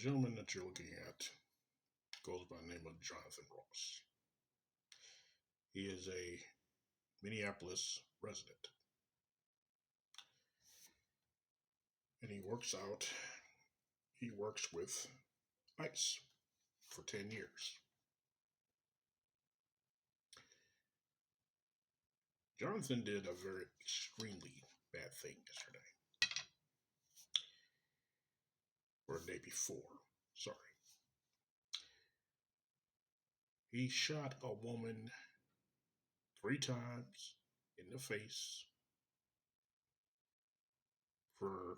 gentleman that you're looking at goes by the name of Jonathan Ross. He is a Minneapolis resident, and he works with ICE for 10 years. Jonathan did a very extremely bad thing yesterday, or the day before. Sorry. He shot a woman 3 times in the face for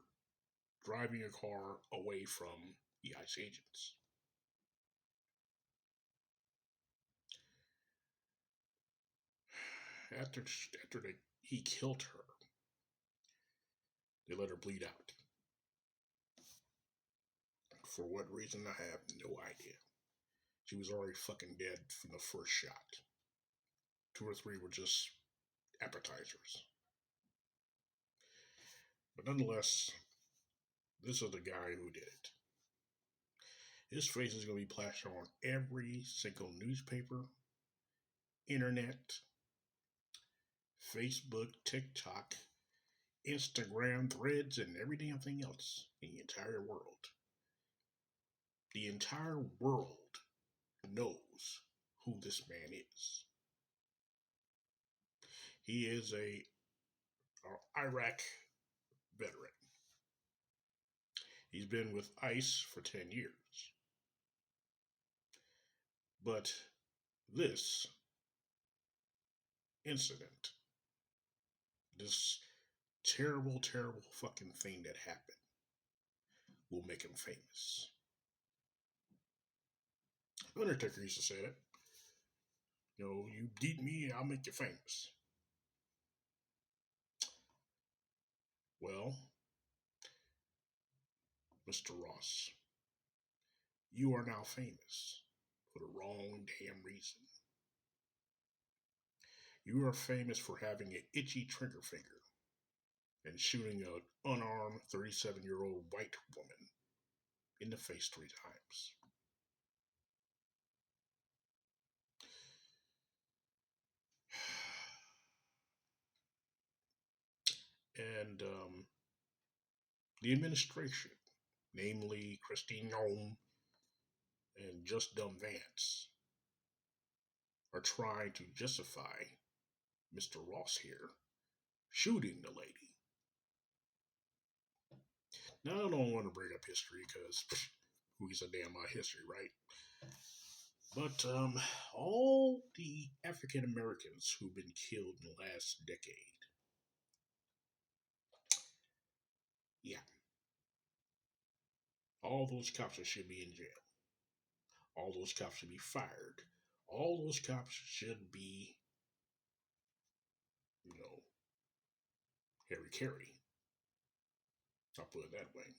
driving a car away from the ICE agents. He killed her, they let her bleed out. For what reason, I have no idea. She was already fucking dead from the first shot. 2 or 3 were just appetizers. But nonetheless, this is the guy who did it. His face is going to be plastered on every single newspaper, internet, Facebook, TikTok, Instagram, Threads, and every damn thing else in the entire world. The entire world knows who this man is. He is a Iraq veteran. He's been with ICE for 10 years. But this incident, this terrible, terrible fucking thing that happened, will make him famous. Undertaker used to say that. You beat me, I'll make you famous. Well, Mr. Ross, you are now famous for the wrong damn reason. You are famous for having an itchy trigger finger and shooting an unarmed 37-year-old white woman in the face 3 times. And the administration, namely Kristi Noem and Just Dumb Vance, are trying to justify Mr. Ross here shooting the lady. Now, I don't want to bring up history because who gives a damn about history, right? But all the African Americans who've been killed in the last decade, yeah, all those cops should be in jail. All those cops should be fired. All those cops should be, Harry Carey. I'll put it that way.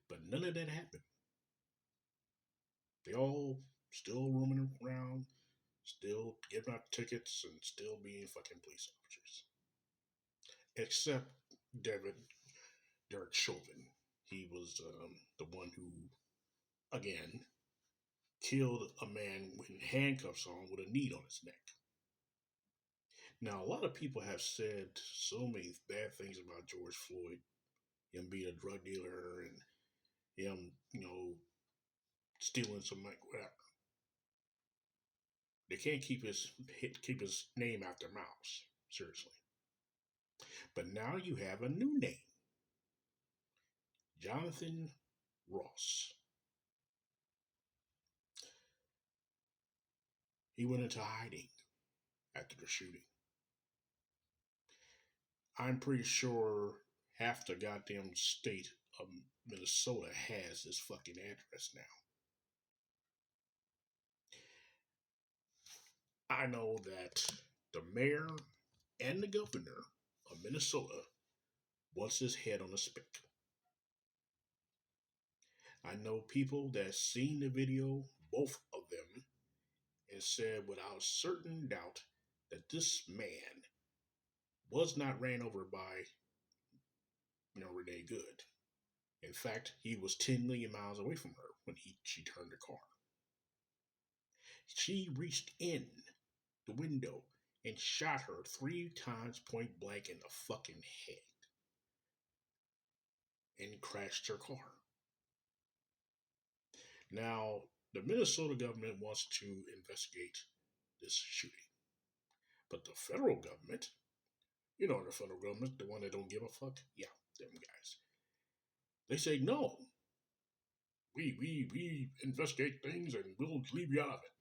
But none of that happened. They all still roaming around, still giving out tickets, and still being fucking police officers. Except Derek Chauvin. He was the one who, again, killed a man with handcuffs on with a knee on his neck. Now, a lot of people have said so many bad things about George Floyd, him being a drug dealer and him, stealing some money, whatever. They can't keep his name out their mouths, seriously. But now you have a new name, Jonathan Ross. He went into hiding after the shooting. I'm pretty sure half the goddamn state of Minnesota has this fucking address now. I know that the mayor and the governor of Minnesota wants his head on a spit. I know people that seen the video, both of them, and said without certain doubt that this man was not ran over by, Renee Good. In fact, he was 10 million miles away from her when she turned the car. She reached in the window and shot her 3 times point blank in the fucking head and crashed her car. Now, the Minnesota government wants to investigate this shooting. But the federal government, the federal government, the one that don't give a fuck, yeah, them guys. They say no. We investigate things and we'll leave you out of it.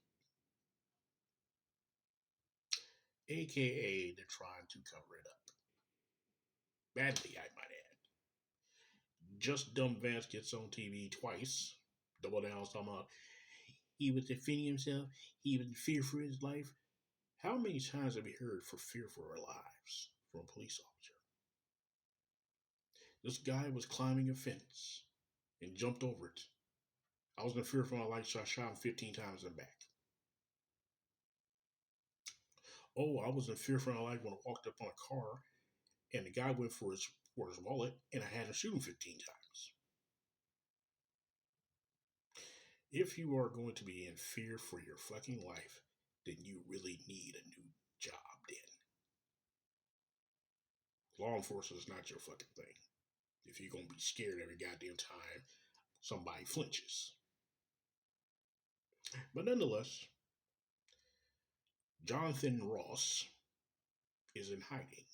AKA they're trying to cover it up. Badly, I might add. Just Dumb Vance gets on TV twice. Double down talking about he was defending himself, he was in fear for his life. How many times have we heard for fear for our lives from a police officer? This guy was climbing a fence and jumped over it. I was in fear for my life, so I shot him 15 times in the back. Oh, I was in fear for my life when I walked up on a car and the guy went for his wallet and I had to shoot him 15 times. If you are going to be in fear for your fucking life, then you really need a new job then. Law enforcement is not your fucking thing. If you're going to be scared every goddamn time somebody flinches. But nonetheless, Jonathan Ross is in hiding.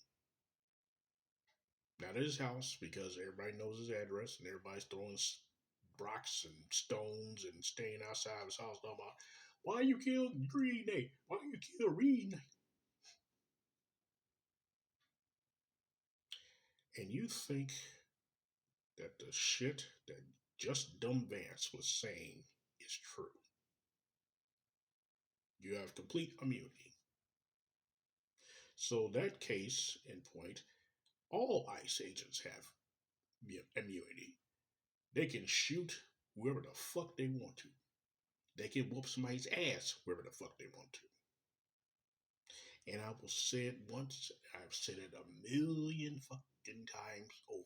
Not at his house because everybody knows his address and everybody's throwing rocks and stones and staying outside his house talking about, why you killed Green Day? Why you kill Reed? And you think that the shit that Just Dumb Vance was saying is true. You have complete immunity. So that case in point, all ICE agents have immunity. They can shoot whoever the fuck they want to. They can whoop somebody's ass wherever the fuck they want to. And I will say it once, I've said it a million fucking times over.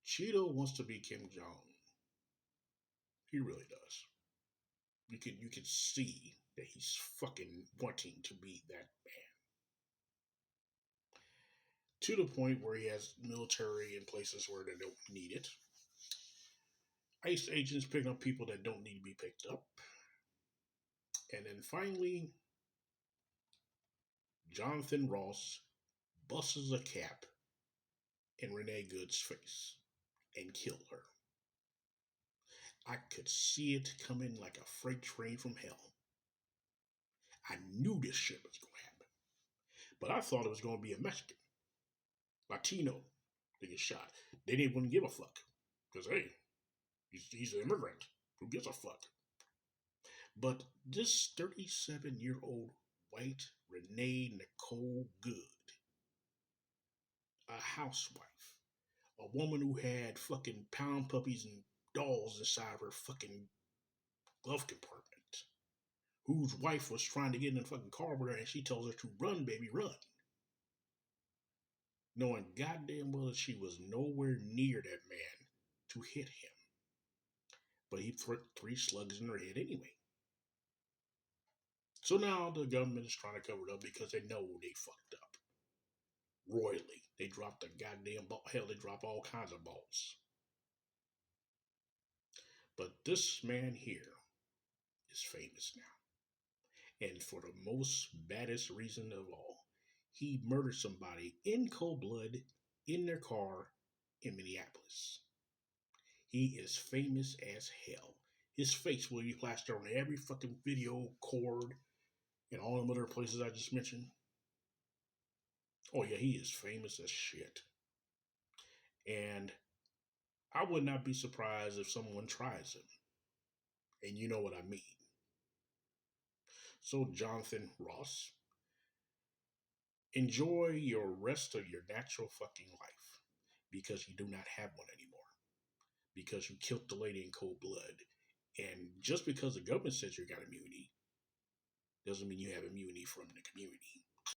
Cheeto wants to be Kim Jong. He really does. You can see that he's fucking wanting to be that man. To the point where he has military in places where they don't need it. ICE agents pick up people that don't need to be picked up. And then finally, Jonathan Ross busts a cap in Renee Good's face and killed her. I could see it coming like a freight train from hell. I knew this shit was going to happen. But I thought it was going to be a Mexican, Latino, to get shot. They didn't even give a fuck. Because, hey, he's an immigrant. Who gives a fuck? But this 37-year-old white Renee Nicole Good, a housewife, a woman who had fucking pound puppies and dolls inside of her fucking glove compartment, whose wife was trying to get in the fucking car with her and she tells her to run, baby, run. Knowing goddamn well that she was nowhere near that man to hit him. But he threw 3 slugs in her head anyway. So now the government is trying to cover it up because they know they fucked up. Royally. They dropped the goddamn ball. Hell, they drop all kinds of balls. But this man here is famous now. And for the most baddest reason of all, he murdered somebody in cold blood in their car in Minneapolis. He is famous as hell. His face will be plastered on every fucking video cord and all them other places I just mentioned. Oh yeah, he is famous as shit. And I would not be surprised if someone tries him. And you know what I mean. So Jonathan Ross, enjoy your rest of your natural fucking life. Because you do not have one anymore. Because you killed the lady in cold blood. And just because the government says you got immunity, doesn't mean you have immunity from the community.